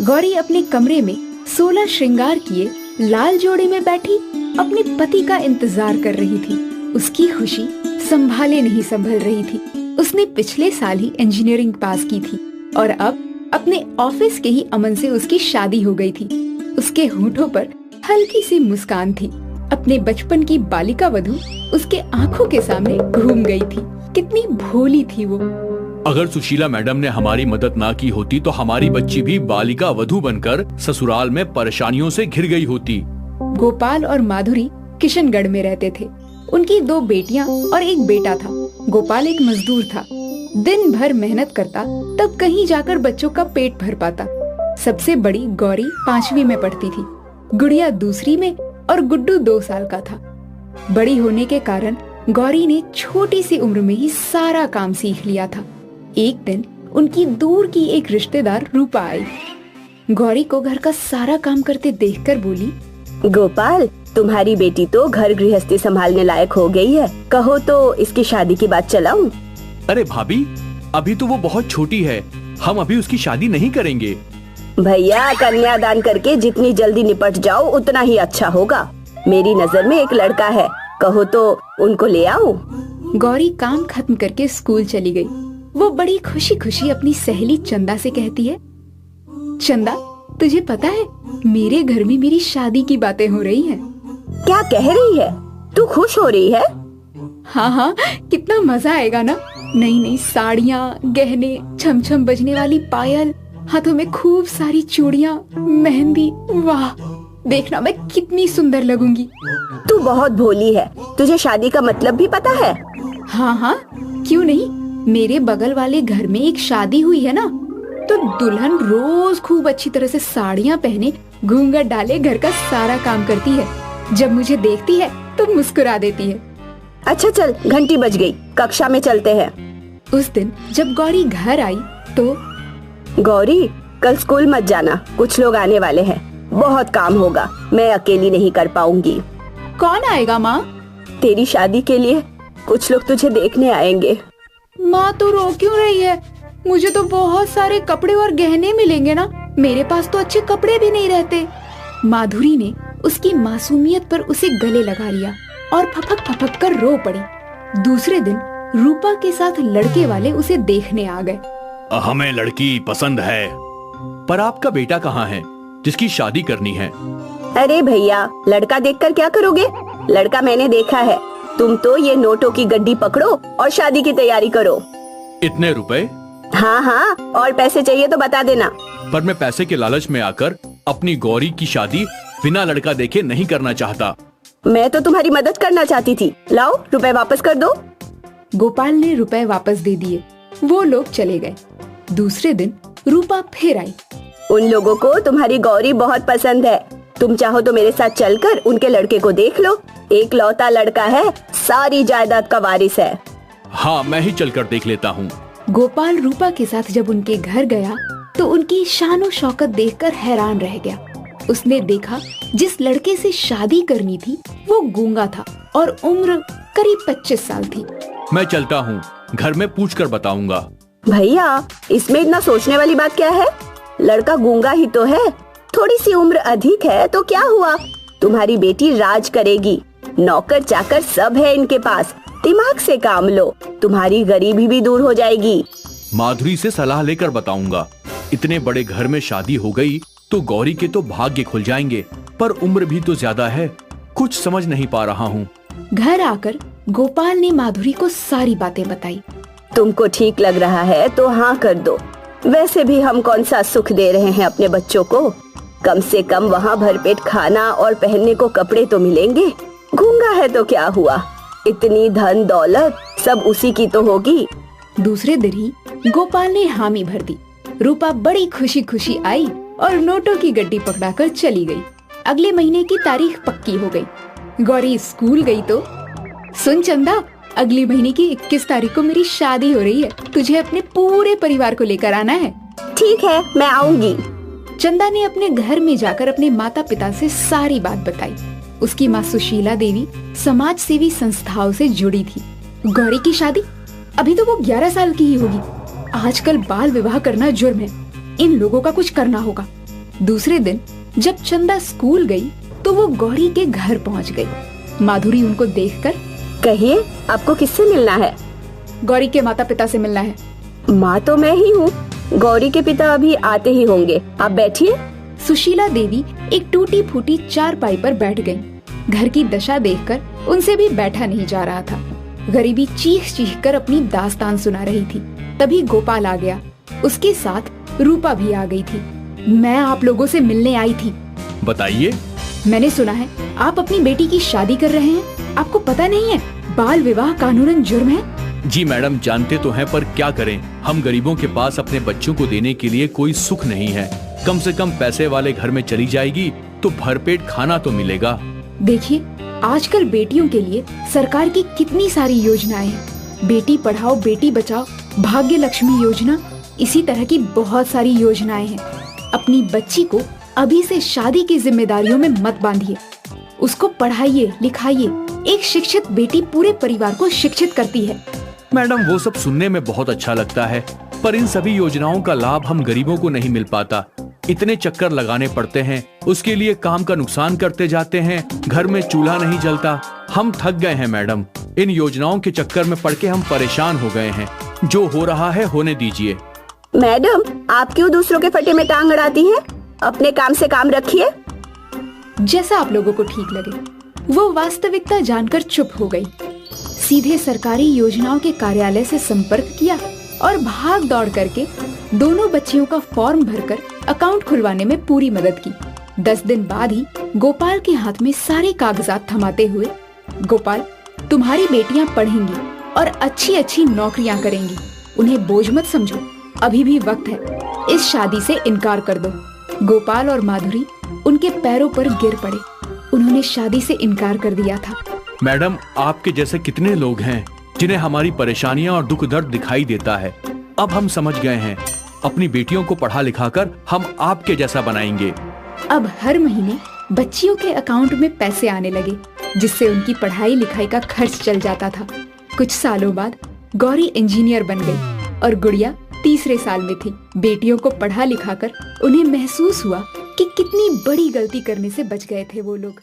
गौरी अपने कमरे में 16 श्रृंगार किए लाल जोड़े में बैठी अपने पति का इंतजार कर रही थी। उसकी खुशी संभाले नहीं संभल रही थी। उसने पिछले साल ही इंजीनियरिंग पास की थी और अब अपने ऑफिस के ही अमन से उसकी शादी हो गई थी। उसके होठों पर हल्की सी मुस्कान थी। अपने बचपन की बालिका वधू उसके आंखों के सामने घूम गई थी। कितनी भोली थी वो। अगर सुशीला मैडम ने हमारी मदद ना की होती तो हमारी बच्ची भी बालिका वधू बनकर ससुराल में परेशानियों से घिर गई होती। गोपाल और माधुरी किशनगढ़ में रहते थे। उनकी 2 बेटियां और एक बेटा था। गोपाल एक मजदूर था, दिन भर मेहनत करता तब कहीं जाकर बच्चों का पेट भर पाता। सबसे बड़ी गौरी 5वीं में पढ़ती थी, गुड़िया दूसरी में और गुड्डू 2 साल का था। बड़ी होने के कारण गौरी ने छोटी सी उम्र में ही सारा काम सीख लिया था। एक दिन उनकी दूर की एक रिश्तेदार रूपा आई। गौरी को घर का सारा काम करते देखकर बोली, गोपाल, तुम्हारी बेटी तो घर गृहस्थी संभालने लायक हो गई है, कहो तो इसकी शादी की बात चलाऊं? अरे भाभी, अभी तो वो बहुत छोटी है, हम अभी उसकी शादी नहीं करेंगे। भैया, कन्यादान करके जितनी जल्दी निपट जाओ उतना ही अच्छा होगा। मेरी नजर में एक लड़का है, कहो तो उनको ले आओ। गौरी काम खत्म करके स्कूल चली गई। वो बड़ी खुशी खुशी अपनी सहेली चंदा से कहती है, चंदा, तुझे पता है मेरे घर में मेरी शादी की बातें हो रही हैं। क्या कह रही है? तू खुश हो रही है? हाँ हाँ, कितना मजा आएगा ना। नई नई साड़ियाँ, गहने, छम छम बजने वाली पायल, हाथों में खूब सारी चूड़ियाँ, मेहंदी। वाह, देखना मैं कितनी सुंदर लगूंगी। तू बहुत भोली है, तुझे शादी का मतलब भी पता है? हाँ हाँ, क्यों नहीं। मेरे बगल वाले घर में एक शादी हुई है ना, तो दुल्हन रोज खूब अच्छी तरह से साड़ियाँ पहने, घूंघट डाले घर का सारा काम करती है। जब मुझे देखती है तो मुस्कुरा देती है। अच्छा चल, घंटी बज गई, कक्षा में चलते हैं। उस दिन जब गौरी घर आई तो, गौरी, कल स्कूल मत जाना, कुछ लोग आने वाले हैं, बहुत काम होगा, मैं अकेली नहीं कर पाऊंगी। कौन आएगा माँ? तेरी शादी के लिए कुछ लोग तुझे देखने आएंगे। माँ तो रो क्यों रही है? मुझे तो बहुत सारे कपड़े और गहने मिलेंगे ना, मेरे पास तो अच्छे कपड़े भी नहीं रहते। माधुरी ने उसकी मासूमियत पर उसे गले लगा लिया और फपक फपक कर रो पड़ी। दूसरे दिन रूपा के साथ लड़के वाले उसे देखने आ गए। हमें लड़की पसंद है, पर आपका बेटा कहाँ है जिसकी शादी करनी है? अरे भैया, लड़का देखकर क्या करोगे? लड़का मैंने देखा है, तुम तो ये नोटों की गड्डी पकड़ो और शादी की तैयारी करो। इतने रुपए? हाँ हाँ, और पैसे चाहिए तो बता देना। पर मैं पैसे के लालच में आकर अपनी गौरी की शादी बिना लड़का देखे नहीं करना चाहता। मैं तो तुम्हारी मदद करना चाहती थी, लाओ रुपए वापस कर दो। गोपाल ने रुपए वापस दे दिए। वो लोग चले गए। दूसरे दिन रूपा फिर आई। उन लोगों को तुम्हारी गौरी बहुत पसंद है, तुम चाहो तो मेरे साथ चलकर उनके लड़के को देख लो। एक लौता लड़का है, सारी जायदाद का वारिस है। हाँ, मैं ही चलकर देख लेता हूँ। गोपाल रूपा के साथ जब उनके घर गया तो उनकी शानो शौकत देखकर हैरान रह गया। उसने देखा जिस लड़के से शादी करनी थी वो गूंगा था और उम्र करीब 25 साल थी। मैं चलता हूँ, घर में पूछकर बताऊंगा। भैया, इसमें इतना सोचने वाली बात क्या है? लड़का गूंगा ही तो है, थोड़ी सी उम्र अधिक है तो क्या हुआ? तुम्हारी बेटी राज करेगी, नौकर चाकर सब है इनके पास, दिमाग से काम लो, तुम्हारी गरीबी भी दूर हो जाएगी। माधुरी से सलाह लेकर बताऊंगा। इतने बड़े घर में शादी हो गई तो गौरी के तो भाग्य खुल जाएंगे, पर उम्र भी तो ज्यादा है, कुछ समझ नहीं पा रहा हूँ। घर आकर गोपाल ने माधुरी को सारी बातें बताई। तुमको ठीक लग रहा है तो हाँ कर दो, वैसे भी हम कौन सा सुख दे रहे हैं अपने बच्चों को, कम से कम वहाँ भरपेट खाना और पहनने को कपड़े तो मिलेंगे। गूंगा है तो क्या हुआ, इतनी धन दौलत सब उसी की तो होगी। दूसरे दिन ही गोपाल ने हामी भर दी। रूपा बड़ी खुशी खुशी आई और नोटों की गड्डी पकड़ाकर चली गई। अगले महीने की तारीख पक्की हो गई। गौरी स्कूल गई तो, सुन चंदा, अगले महीने की 21 तारीख को मेरी शादी हो रही है, तुझे अपने पूरे परिवार को लेकर आना है। ठीक है, मैं आऊंगी। चंदा ने अपने घर में जाकर अपने माता पिता से सारी बात बताई। उसकी माँ सुशीला देवी समाज सेवी संस्थाओं से जुड़ी थी। गौरी की शादी, अभी तो वो 11 साल की ही होगी। आजकल बाल विवाह करना जुर्म है, इन लोगों का कुछ करना होगा। दूसरे दिन जब चंदा स्कूल गई तो वो गौरी के घर पहुंच गई। माधुरी उनको देखकर, कहिए आपको किससे मिलना है? गौरी के माता पिता से मिलना है। माँ तो मैं ही हूँ, गौरी के पिता अभी आते ही होंगे, आप बैठिए। सुशीला देवी एक टूटी फूटी चारपाई पर बैठ गईं। घर की दशा देखकर उनसे भी बैठा नहीं जा रहा था। गरीबी चीख चीख कर अपनी दास्तान सुना रही थी। तभी गोपाल आ गया, उसके साथ रूपा भी आ गई थी। मैं आप लोगों से मिलने आई थी। बताइए। मैंने सुना है आप अपनी बेटी की शादी कर रहे हैं। आपको पता नहीं है बाल विवाह कानूनन जुर्म है? जी मैडम, जानते तो हैं, पर क्या करें, हम गरीबों के पास अपने बच्चों को देने के लिए कोई सुख नहीं है। कम से कम पैसे वाले घर में चली जाएगी तो भरपेट खाना तो मिलेगा। देखिए, आजकल बेटियों के लिए सरकार की कितनी सारी योजनाएं हैं। बेटी पढ़ाओ बेटी बचाओ, भाग्य लक्ष्मी योजना, इसी तरह की बहुत सारी योजनाएं हैं। अपनी बच्ची को अभी से शादी की जिम्मेदारियों में मत बांधिए। उसको पढ़ाइए लिखाइए। एक शिक्षित बेटी पूरे परिवार को शिक्षित करती है। मैडम, वो सब सुनने में बहुत अच्छा लगता है, पर इन सभी योजनाओं का लाभ हम गरीबों को नहीं मिल पाता। इतने चक्कर लगाने पड़ते हैं, उसके लिए काम का नुकसान करते जाते हैं, घर में चूल्हा नहीं जलता। हम थक गए हैं मैडम, इन योजनाओं के चक्कर में पड़ के हम परेशान हो गए हैं। जो हो रहा है होने दीजिए। मैडम, आप क्यों दूसरों के फटे में टांग अड़ाती हैं? अपने काम से काम रखिए। जैसा आप लोगों को ठीक लगे। वो वास्तविकता जानकर चुप हो गई। सीधे सरकारी योजनाओं के कार्यालय से संपर्क किया और भाग दौड़ करके दोनों बच्चियों का फॉर्म भरकर अकाउंट खुलवाने में पूरी मदद की। 10 दिन बाद ही गोपाल के हाथ में सारे कागजात थमाते हुए, गोपाल, तुम्हारी बेटियां पढ़ेंगी और अच्छी अच्छी नौकरियां करेंगी। उन्हें बोझ मत समझो, अभी भी वक्त है। इस शादी से इनकार कर दो। गोपाल और माधुरी उनके पैरों पर गिर पड़े। उन्होंने शादी से इनकार कर दिया था। मैडम, आपके जैसे कितने लोग हैं जिन्हें हमारी परेशानियां और दुख दर्द दिखाई देता है। अब हम समझ गए हैं। अपनी बेटियों को पढ़ा लिखा कर हम आपके जैसा बनाएंगे। अब हर महीने बच्चियों के अकाउंट में पैसे आने लगे, जिससे उनकी पढ़ाई लिखाई का खर्च चल जाता था। कुछ सालों बाद गौरी इंजीनियर बन गई और गुड़िया तीसरे साल में थी। बेटियों को पढ़ा लिखा कर उन्हें महसूस हुआ कि कितनी बड़ी गलती करने से बच गए थे वो लोग।